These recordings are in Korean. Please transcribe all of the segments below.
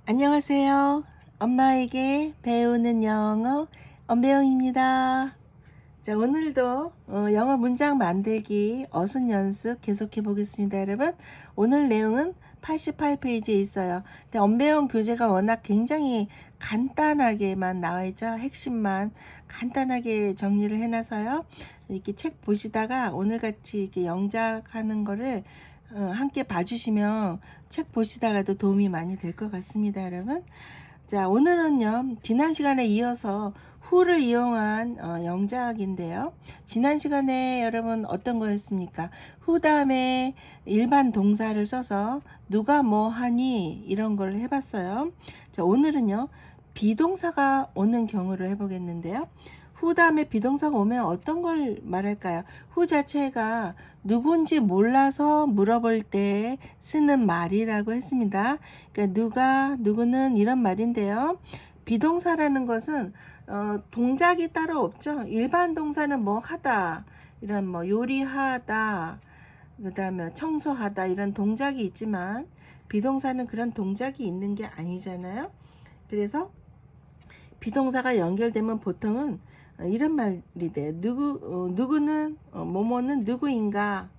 안녕하세요. 엄마에게 배우는 영어 엄배영입니다. 자, 오늘도 영어 문장 만들기 어순 연습 계속해 보겠습니다, 여러분. 오늘 내용은 88페이지에 있어요. 근데 엄배영 교재가 워낙 굉장히 간단하게만 나와 있죠. 핵심만 간단하게 정리를 해놔서요. 이렇게 책 보시다가 오늘같이 이렇게 영작하는 거를 함께 봐주시면 책 보시다가도 도움이 많이 될 것 같습니다, 여러분. 자, 오늘은요, 지난 시간에 이어서 who를 이용한 영작인데요. 지난 시간에 여러분 어떤 거였습니까? who 다음에 일반 동사를 써서 누가 뭐 하니 이런 걸 해봤어요. 자, 오늘은요, 비동사가 오는 경우를 해보겠는데요. who 다음에 비동사가 오면 어떤 걸 말할까요? who 자체가 누군지 몰라서 물어볼 때 쓰는 말이라고 했습니다. 그러니까 누구는 이런 말인데요. 비동사라는 것은 동작이 따로 없죠. 일반 동사는 뭐 하다, 이런 뭐 요리하다, 그 다음에 청소하다 이런 동작이 있지만 비동사는 그런 동작이 있는 게 아니잖아요. 그래서 비동사가 연결되면 보통은 이런 말이 돼요. 누구는 뭐뭐는 누구인가.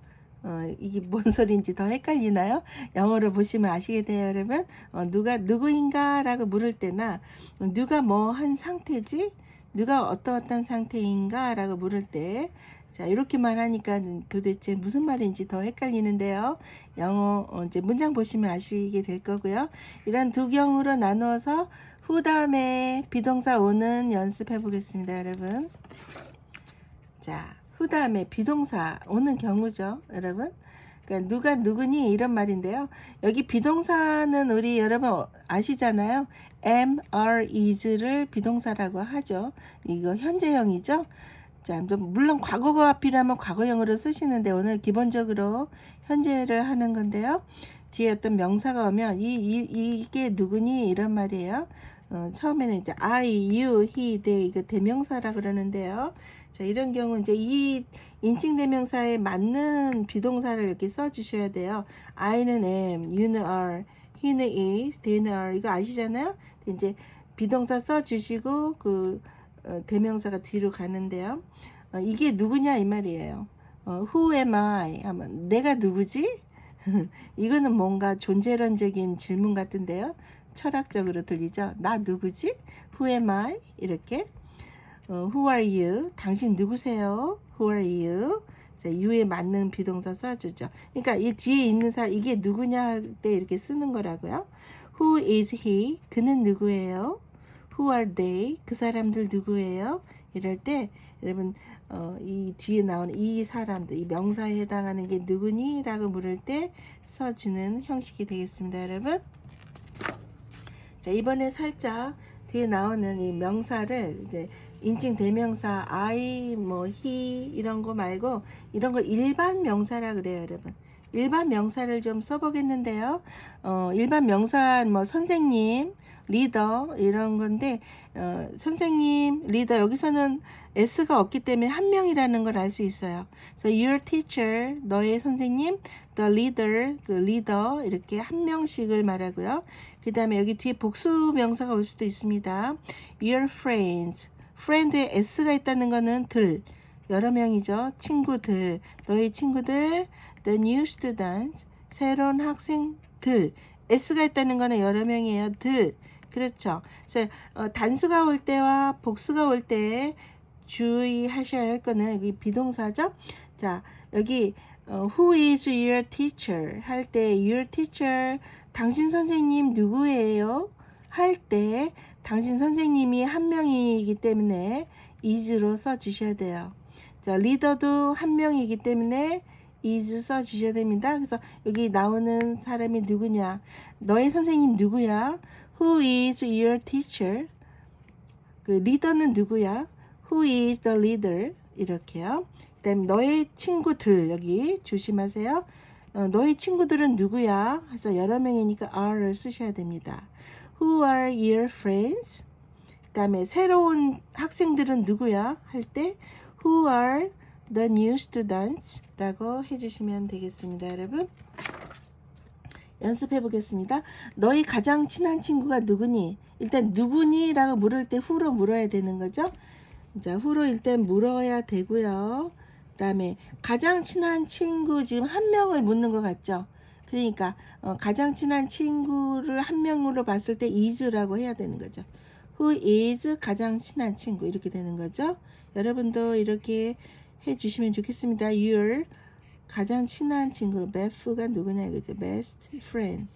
이게 뭔 소리인지 더 헷갈리나요? 영어로 보시면 아시게 돼요, 여러분. 누가 누구인가 라고 물을 때나 누가 뭐 한 상태지? 누가 어떠한 상태인가 라고 물을 때, 자, 이렇게만 하니까 도대체 무슨 말인지 더 헷갈리는데요. 영어 이제 문장 보시면 아시게 될 거고요. 이런 두 경우로 나누어서 who 다음에 비동사 오는 연습해 보겠습니다, 여러분. 자, who 다음에 비동사 오는 경우죠, 여러분. 그러니까 누가 누구니 이런 말인데요. 여기 비동사는 우리 여러분 아시잖아요. am, are, is를 비동사라고 하죠. 이거 현재형이죠. 자, 물론 과거가 필요하면 과거형으로 쓰시는데 오늘 기본적으로 현재를 하는 건데요. 뒤에 어떤 명사가 오면 이게 누구니 이런 말이에요. 처음에는 이제 I, you, he, they 이거 대명사라 그러는데요. 자, 이런 경우 이제 이 인칭 대명사에 맞는 비동사를 이렇게 써 주셔야 돼요. I는 am, you는 are, he는 is, they는 are 이거 아시잖아요. 이제 비동사 써 주시고 그 대명사가 뒤로 가는데요. 이게 누구냐 이 말이에요. who am I 하면 내가 누구지? 이거는 뭔가 존재론적인 질문 같은데요. 철학적으로 들리죠. 나 누구지? Who am I? 이렇게. Who are you? 당신 누구세요? Who are you? 자, you에 맞는 비동사 써주죠. 그러니까 이 뒤에 있는 이게 누구냐 할 때 이렇게 쓰는 거라고요. Who is he? 그는 누구예요? Who are they? 그 사람들 누구예요? 이럴 때 여러분 이 뒤에 나오는 이 사람들, 이 명사에 해당하는 게 누구니? 라고 물을 때 써주는 형식이 되겠습니다, 여러분. 자, 이번에 살짝 뒤에 나오는 이 명사를 이제 인칭 대명사 I, 뭐 he 이런 거 말고 이런 거 일반 명사라 그래요, 여러분. 일반 명사를 좀 써보겠는데요. 일반 명사 뭐 선생님, 리더 이런 건데 선생님, 리더 여기서는 S가 없기 때문에 한 명이라는 걸 알 수 있어요. So your teacher, 너의 선생님, the leader, 그 리더 이렇게 한 명씩을 말하고요. 그 다음에 여기 뒤에 복수 명사가 올 수도 있습니다. Your friends, friend에 S가 있다는 거는 들, 여러 명이죠. 친구들, 너의 친구들, the new students, 새로운 학생들, S가 있다는 거는 여러 명이에요. 들, 그렇죠. 그래서 단수가 올 때와 복수가 올 때 주의하셔야 할 거는 여기 비동사죠. 자, 여기 who is your teacher 할 때 your teacher 당신 선생님 누구예요? 할 때 당신 선생님이 한 명이기 때문에 is로 써 주셔야 돼요. 자, 리더도 한 명이기 때문에 is 써 주셔야 됩니다. 그래서 여기 나오는 사람이 누구냐? 너의 선생님 누구야? Who is your teacher? 그 리더는 누구야? Who is the leader? 이렇게요. 그 다음에 너의 친구들 여기 조심하세요. 너의 친구들은 누구야? 해서 여러 명이니까 are를 쓰셔야 됩니다. Who are your friends? 그 다음에 새로운 학생들은 누구야? 할 때 Who are the new students? 라고 해주시면 되겠습니다, 여러분. 연습해 보겠습니다. 너희 가장 친한 친구가 누구니? 일단 누구니? 라고 물을 때 who로 물어야 되는 거죠. 자, who로 일단 물어야 되고요. 그 다음에 가장 친한 친구 지금 한 명을 묻는 것 같죠. 그러니까 가장 친한 친구를 한 명으로 봤을 때 is라고 해야 되는 거죠. Who is 가장 친한 친구 이렇게 되는 거죠. 여러분도 이렇게 해주시면 좋겠습니다. Your 가장 친한 친구 베프가 누구냐 그죠? Best friend.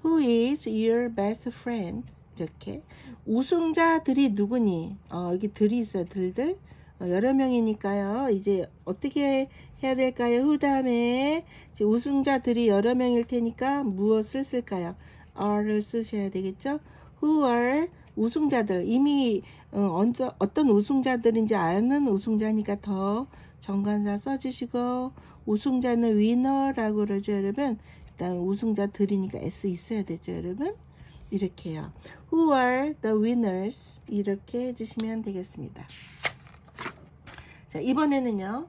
Who is your best friend? 이렇게 우승자들이 누구니? 여기 들이 있어요. 들들. 여러 명이니까요. 이제 어떻게 해야 될까요? 그 다음에 우승자들이 여러 명일 테니까 무엇을 쓸까요? are를 쓰셔야 되겠죠? Who are 우승자들. 이미 어떤 우승자들인지 아는 우승자니까 더 정관사 써주시고 우승자는 위너라고 그러죠 여러분. 일단 우승자들이니까 S 있어야 되죠 여러분. 이렇게요. Who are the winners? 이렇게 해주시면 되겠습니다. 자, 이번에는요.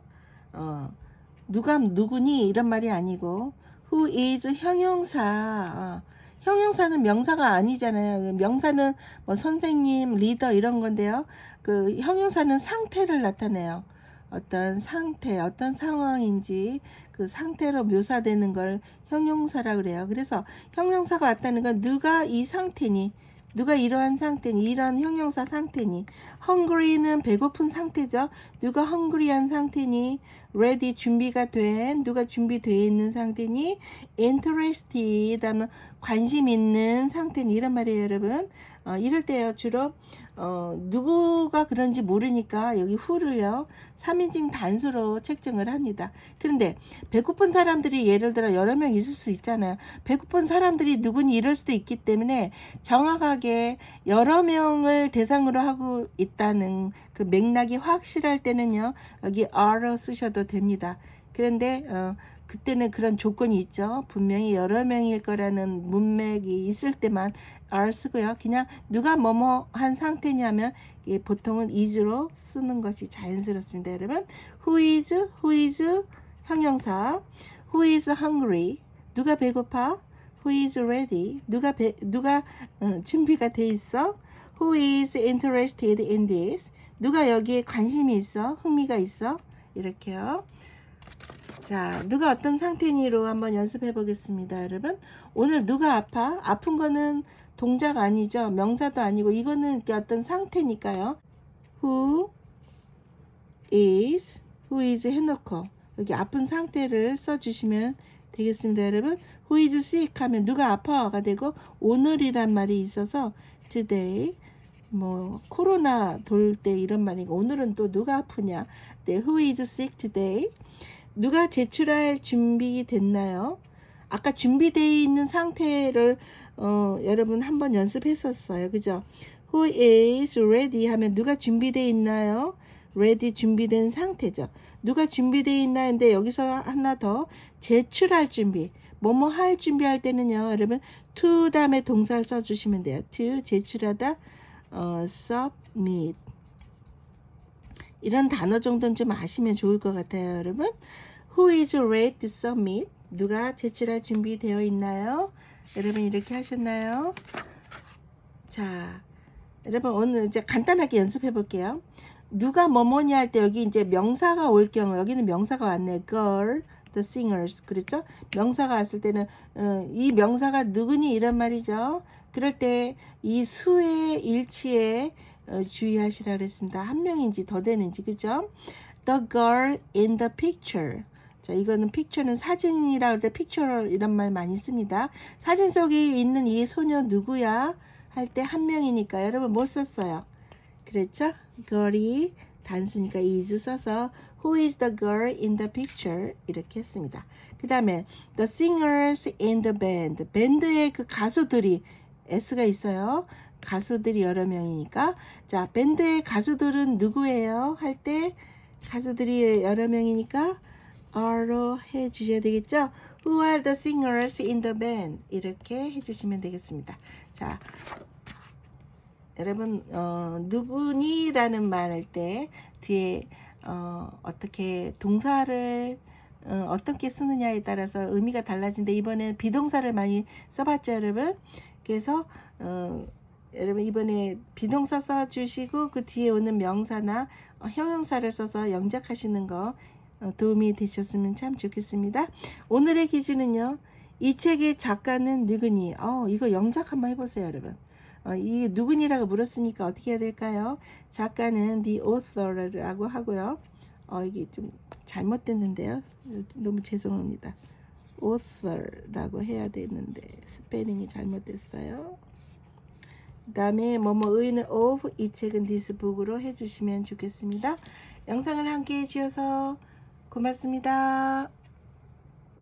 누가 누구니 이런 말이 아니고 who is 형용사. 형용사는 명사가 아니잖아요. 명사는 뭐 선생님, 리더 이런 건데요. 그 형용사는 상태를 나타내요. 어떤 상태, 어떤 상황인지 그 상태로 묘사되는 걸 형용사라 그래요. 그래서 형용사가 왔다는 건 누가 이 상태니, 누가 이러한 상태니, 이런 형용사 상태니. hungry는 배고픈 상태죠. 누가 hungry한 상태니. ready 준비가 된, 누가 준비되어 있는 상태니. interested 하면 관심 있는 상태니 이런 말이에요 여러분. 이럴 때요 주로 누구가 그런지 모르니까 여기 who를요 3인칭 단수로 책정을 합니다. 그런데 배고픈 사람들이 예를 들어 여러 명 있을 수 있잖아요. 배고픈 사람들이 누구니 이럴 수도 있기 때문에 정확하게 여러 명을 대상으로 하고 있다는 그 맥락이 확실할 때는요 여기 are로 쓰셔도 됩니다. 그런데 그때는 그런 조건이 있죠. 분명히 여러 명일 거라는 문맥이 있을 때만 are 쓰고요. 그냥 누가 뭐뭐 한 상태냐면 보통은 is로 쓰는 것이 자연스럽습니다. 여러분 who is 형용사. who is hungry 누가 배고파. who is ready 누가 준비가 돼 있어. who is interested in this 누가 여기에 관심이 있어. 흥미가 있어. 이렇게요. 자, 누가 어떤 상태니로 한번 연습해 보겠습니다, 여러분. 오늘 누가 아파? 아픈 거는 동작 아니죠. 명사도 아니고 이거는 어떤 상태니까요. who is 해놓고 여기 아픈 상태를 써주시면 되겠습니다, 여러분. who is sick 하면 누가 아파가 되고 오늘이란 말이 있어서 today 뭐 코로나 돌 때 이런 말이고 오늘은 또 누가 아프냐. 네, who is sick today? 누가 제출할 준비 됐나요? 아까 준비되어 있는 상태를 여러분 한번 연습했었어요. 그죠? Who is ready 하면 누가 준비되어 있나요? ready 준비된 상태죠. 누가 준비되어 있나 근데 여기서 하나 더 제출할 준비. 뭐뭐 할 준비할 때는요. 여러분 to 다음에 동사를 써주시면 돼요. to 제출하다 submit 이런 단어 정도는 좀 아시면 좋을 것 같아요, 여러분. Who is ready to submit? 누가 제출할 준비되어 있나요? 여러분 이렇게 하셨나요? 자, 여러분 오늘 이제 간단하게 연습해 볼게요. 누가 뭐뭐니 할 때 여기 이제 명사가 올 경우 여기는 명사가 왔네. girl, the singers. 그렇죠? 명사가 왔을 때는 이 명사가 누구니 이런 말이죠. 그럴 때 이 수의 일치에 주의하시라 그랬습니다. 한 명인지 더 되는지 그죠? The girl in the picture. 자, 이거는 picture는 사진이라 그럴 때 picture 이런 말 많이 씁니다. 사진 속에 있는 이 소녀 누구야? 할 때 한 명이니까 여러분 뭐 썼어요? 그랬죠? girl이 단수니까 is 써서 who is the girl in the picture 이렇게 했습니다. 그 다음에 the singers in the band. 밴드의 그 가수들이 S가 있어요. 가수들이 여러 명이니까 자 밴드의 가수들은 누구예요? 할 때 가수들이 여러 명이니까 are로 해주셔야 되겠죠? Who are the singers in the band? 이렇게 해주시면 되겠습니다. 자 여러분 누구니? 라는 말 할 때 뒤에 어떻게 동사를 어떻게 쓰느냐에 따라서 의미가 달라진데 이번에 비동사를 많이 써봤죠, 여러분. 그래서 여러분 이번에 비동사 써주시고 그 뒤에 오는 명사나 형용사를 써서 영작하시는 거 도움이 되셨으면 참 좋겠습니다. 오늘의 퀴즈는요. 이 책의 작가는 누구니? 이거 영작 한번 해보세요, 여러분. 이 누구니라고 물었으니까 어떻게 해야 될까요? 작가는 the author라고 하고요. 이게 좀 잘못됐는데요. 너무 죄송합니다. author라고 해야 되는데 스페링이 잘못됐어요. 그 다음에 뭐뭐의는 of, 이 책은 this book으로 해주시면 좋겠습니다. 영상을 함께 해주셔서 고맙습니다.